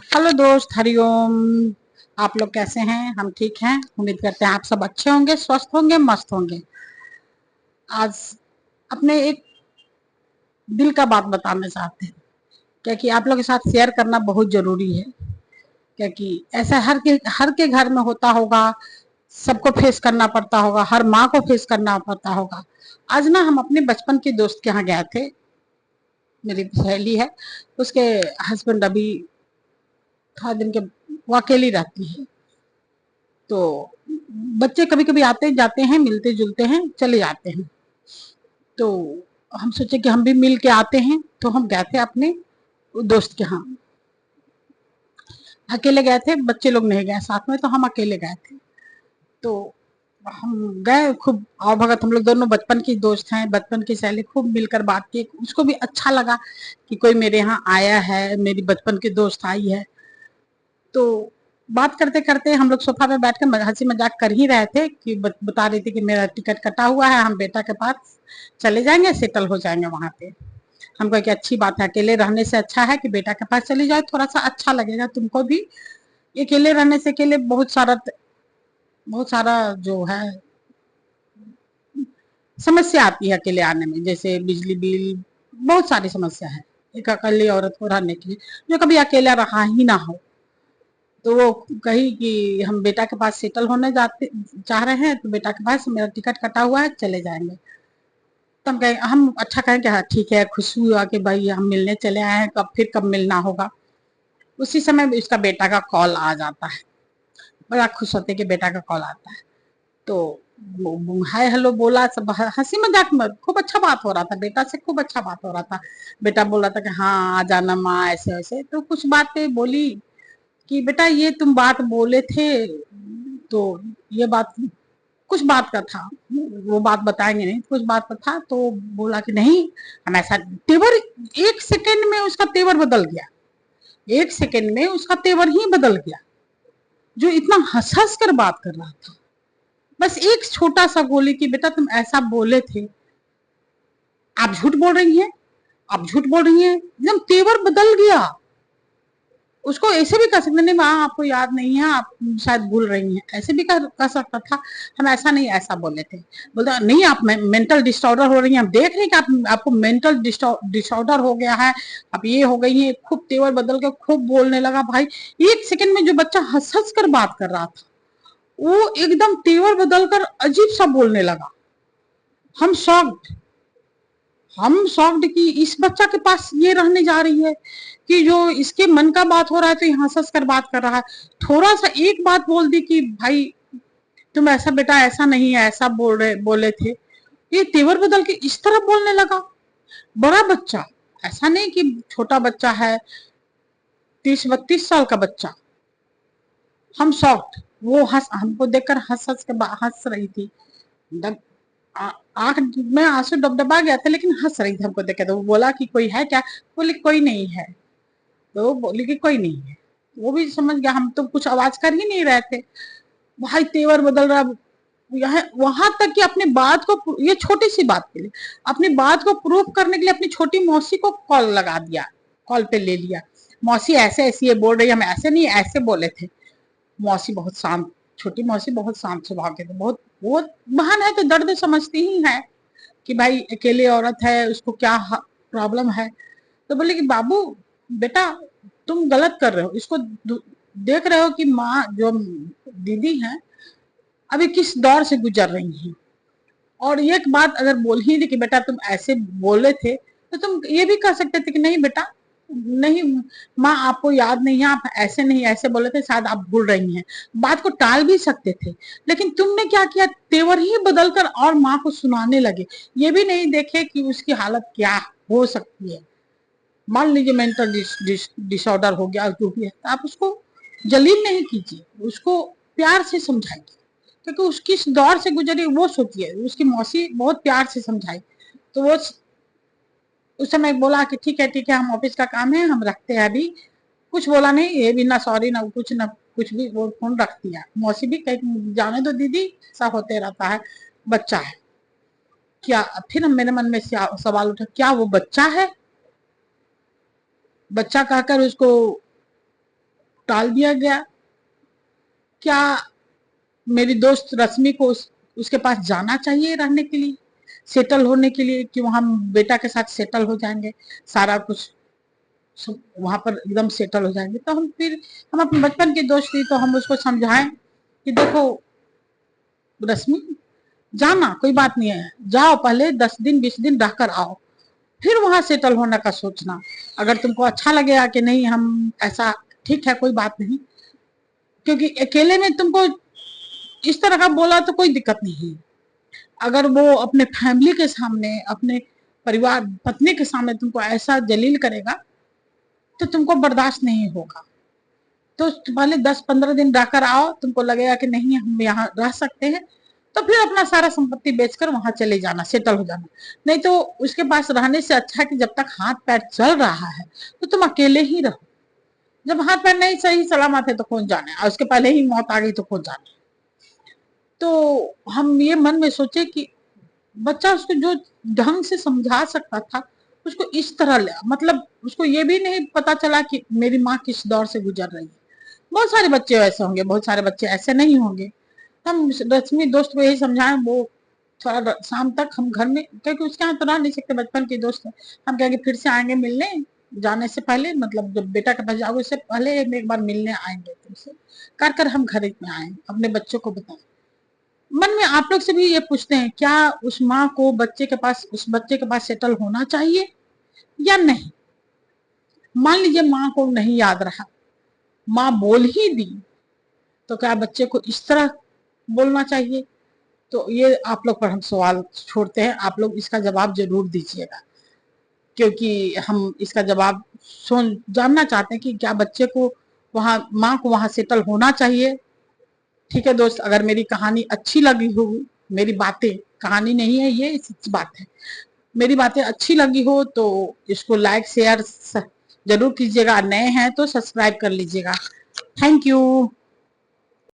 Hello दोस्त, हरिओम। आप लोग कैसे हैं? हम ठीक हैं। उम्मीद करते हैं आप सब अच्छे होंगे, स्वस्थ होंगे, मस्त होंगे। आज अपने एक दिल का बात बताना चाहते हैं, क्योंकि आप लोग के साथ शेयर करना बहुत जरूरी है। क्योंकि ऐसा हर के घर में होता होगा, सबको फेस करना पड़ता होगा, हर माँ को फेस करना पड़ता होगा। आज ना हम अपने बचपन के दोस्त के यहाँ गए थे। मेरी सहेली है, उसके हस्बैंड अभी थोड़ा दिन के वो अकेली रहती है। तो बच्चे कभी कभी आते जाते हैं, मिलते जुलते हैं, चले जाते हैं। तो हम सोचे कि हम भी मिल के आते हैं, तो हम गए थे अपने दोस्त के यहाँ। अकेले गए थे, बच्चे लोग नहीं गए साथ में, तो हम अकेले गए थे। तो हम गए, खूब आओ भगत, हम लोग दोनों बचपन की दोस्त हैं, बचपन की सहेली, खूब मिलकर बात की। उसको भी अच्छा लगा कि कोई मेरे यहाँ आया है, मेरी बचपन की दोस्त आई है। तो बात करते करते हम लोग सोफा पे बैठ कर हंसी मजाक कर ही रहे थे कि बता रही थी कि मेरा टिकट कटा हुआ है, हम बेटा के पास चले जाएंगे, सेटल हो जाएंगे वहां पे। हम कहे कि अच्छी बात है, अकेले रहने से अच्छा है कि बेटा के पास चली जाए, थोड़ा सा अच्छा लगेगा तुमको भी। अकेले रहने से अकेले बहुत सारा जो है समस्या आती है अकेले आने में, जैसे बिजली बिल, बहुत सारी समस्या है एक अकेली औरत को रहने के लिए, जो कभी अकेला रहा ही ना हो। तो वो कही कि हम बेटा के पास सेटल होने जाते चाह रहे हैं, तो बेटा के पास मेरा टिकट कटा हुआ है, चले जाएंगे। तो हम कहे, हम अच्छा कहें कि हाँ ठीक है, खुशी हुआ कि भाई हम मिलने चले आए हैं, कब मिलना होगा। उसी समय इसका बेटा का कॉल आ जाता है। बड़ा खुश होते कि बेटा का कॉल आता है। तो हाय हेलो बोला, सब हंसी मजाक में खूब अच्छा बात हो रहा था, बेटा से खूब अच्छा बात हो रहा था। बेटा बोल रहा था कि हाँ आ जाना माँ, ऐसे ऐसे। तो कुछ बातें बोली कि बेटा ये तुम बात बोले थे, तो ये बात कुछ बात का था, वो बात बताएंगे नहीं, कुछ बात का था। तो बोला कि नहीं, हम ऐसा तेवर, एक सेकंड में उसका तेवर बदल गया। एक सेकंड में उसका तेवर ही बदल गया। जो इतना हंस हंस कर बात कर रहा था, बस एक छोटा सा बोली कि बेटा तुम ऐसा बोले थे, आप झूठ बोल रही हैं, आप झूठ बोल रही हैं, एकदम तेवर बदल गया। उसको ऐसे भी कर सकते, नहीं माँ आपको याद नहीं है, आप शायद भूल रही हैं, ऐसे भी कर सकता था। हम ऐसा नहीं, ऐसा बोले थे। बोलता नहीं, आप मेंटल डिसऑर्डर हो रही हैं, हम देख रहे हैं कि आपको मेंटल डिसऑर्डर हो गया है, आप ये हो गई है। खूब तेवर बदल के खूब बोलने लगा भाई। एक सेकंड में जो बच्चा हंस हंस कर बात कर रहा था, वो एकदम तेवर बदल कर अजीब सा बोलने लगा। हम शॉक्ड, हम शॉक्ड कि इस बच्चा के पास ये रहने जा रही है कि जो इसके मन का बात हो रहा है, तो यहाँ हंस कर बात कर रहा है। थोड़ा सा एक बात बोल दी कि भाई तुम ऐसा, बेटा ऐसा नहीं है, ऐसा बोले थे, ये तेवर बदल के इस तरह बोलने लगा। बड़ा बच्चा, ऐसा नहीं कि छोटा बच्चा है, 30-32 साल का बच्चा। हम शॉक्ड। वो हमको देखकर हंस हंस के हंस रही थी। आंख में आंसू डबडबा गया था, लेकिन हंस रही थी हमको देखे। तो वो बोला कि कोई है क्या? बोले कोई नहीं है। तो वो बोली कि कोई नहीं है। वो भी समझ गया, हम तो कुछ आवाज कर ही नहीं रहे थे। भाई तेवर बदल रहा। यह वहां तक कि अपने बात को, ये छोटी सी बात के लिए, अपनी बात को प्रूफ करने के लिए अपनी छोटी मौसी को कॉल लगा दिया, कॉल पे ले लिया। मौसी ऐसे ऐसे ये बोल रही है, हम ऐसे नहीं ऐसे बोले थे। मौसी बहुत शांत, छोटी मौसी बहुत शांत स्वभाव के थे, बहुत बहुत बहन है तो दर्द समझती ही है कि भाई अकेले औरत है, उसको क्या प्रॉब्लम है। तो बोले कि बाबू, बेटा तुम गलत कर रहे हो, इसको देख रहे हो कि माँ जो दीदी है अभी किस दौर से गुजर रही हैं। और एक बात अगर बोल ही दी कि बेटा तुम ऐसे बोले थे, तो तुम ये भी कह सकते थे कि नहीं बेटा, नहीं माँ आपको याद नहीं है, आप ऐसे नहीं ऐसे बोले थे, शायद आप भूल रही हैं। बात को टाल भी सकते थे, लेकिन तुमने क्या किया, तेवर ही बदलकर और माँ को सुनाने लगे। ये भी नहीं देखे कि उसकी हालत क्या हो सकती है। मान लीजिए मेंटल डिसऑर्डर हो गया जो भी है, तो आप उसको जलील नहीं कीजिए, उसको प्यार से समझाइए। क्योंकि उसकी इस दौर से गुजरी, वो सोचिए, उसकी मौसी बहुत प्यार से समझाई। तो वो उस समय बोला कि ठीक है हम ऑफिस का काम है, हम रखते हैं अभी। कुछ बोला नहीं, ये भी ना सॉरी ना कुछ ना कुछ भी, वो फोन रख दिया। मौसी भी कहीं जाने दो दीदी, ऐसा होते रहता है, बच्चा है। क्या फिर मेरे मन में सवाल उठा, क्या वो बच्चा है? बच्चा कहकर उसको टाल दिया गया। क्या मेरी दोस्त रश्मि को उसके पास जाना चाहिए रहने के लिए, सेटल होने के लिए, कि वहां बेटा के साथ सेटल हो जाएंगे, सारा कुछ वहां पर एकदम सेटल हो जाएंगे। तो हम अपने बचपन की दोस्त थी, तो हम उसको समझाएं कि देखो रश्मि, जाना कोई बात नहीं है, जाओ पहले 10 दिन 20 दिन रहकर आओ, फिर वहां सेटल होने का सोचना। अगर तुमको अच्छा लगेगा कि नहीं हम ऐसा, ठीक है कोई बात नहीं, क्योंकि अकेले में तुमको इस तरह का बोला तो कोई दिक्कत नहीं है। अगर वो अपने फैमिली के सामने, अपने परिवार पत्नी के सामने तुमको ऐसा जलील करेगा तो तुमको बर्दाश्त नहीं होगा। तो पहले 10-15 दिन रहकर आओ, तुमको लगेगा कि नहीं हम यहाँ रह सकते हैं, तो फिर अपना सारा संपत्ति बेचकर वहां चले जाना, सेटल हो जाना। नहीं तो उसके पास रहने से अच्छा है कि जब तक हाथ पैर चल रहा है तो तुम अकेले ही रहो। जब हाथ पैर नहीं सही सलामत है तो कौन जाने, और उसके पहले ही मौत आ गई तो कौन जाने। तो हम ये मन में सोचे कि बच्चा उसको जो ढंग से समझा सकता था उसको इस तरह ले, मतलब उसको ये भी नहीं पता चला कि मेरी माँ किस दौर से गुजर रही है। बहुत सारे बच्चे ऐसे होंगे, बहुत सारे बच्चे ऐसे नहीं होंगे। हम रश्मि दोस्त को यही समझाएं, वो थोड़ा शाम तक हम घर में, क्योंकि उसके यहाँ तो रह नहीं सकते, बचपन की दोस्त है, हम कहेंगे फिर से आएंगे मिलने, जाने से पहले, मतलब जब बेटा के पास जाओगे उससे पहले एक बार मिलने आएंगे तुमसे, कर कर हम घर में आए अपने बच्चों को बताएं। मन में आप लोग से भी ये पूछते हैं, क्या उस माँ को उस बच्चे के पास सेटल होना चाहिए या नहीं। मान लीजिए माँ को नहीं याद रहा, माँ बोल ही दी, तो क्या बच्चे को इस तरह बोलना चाहिए। तो ये आप लोग पर हम सवाल छोड़ते हैं, आप लोग इसका जवाब जरूर दीजिएगा, क्योंकि हम इसका जवाब जानना चाहते हैं कि क्या बच्चे को वहां, माँ को वहां सेटल होना चाहिए। ठीक है दोस्त, अगर मेरी कहानी अच्छी लगी हो, मेरी बातें, कहानी नहीं है ये, सच बात है, मेरी बातें अच्छी लगी हो तो इसको लाइक शेयर जरूर कीजिएगा, नए हैं तो सब्सक्राइब कर लीजिएगा। Thank you.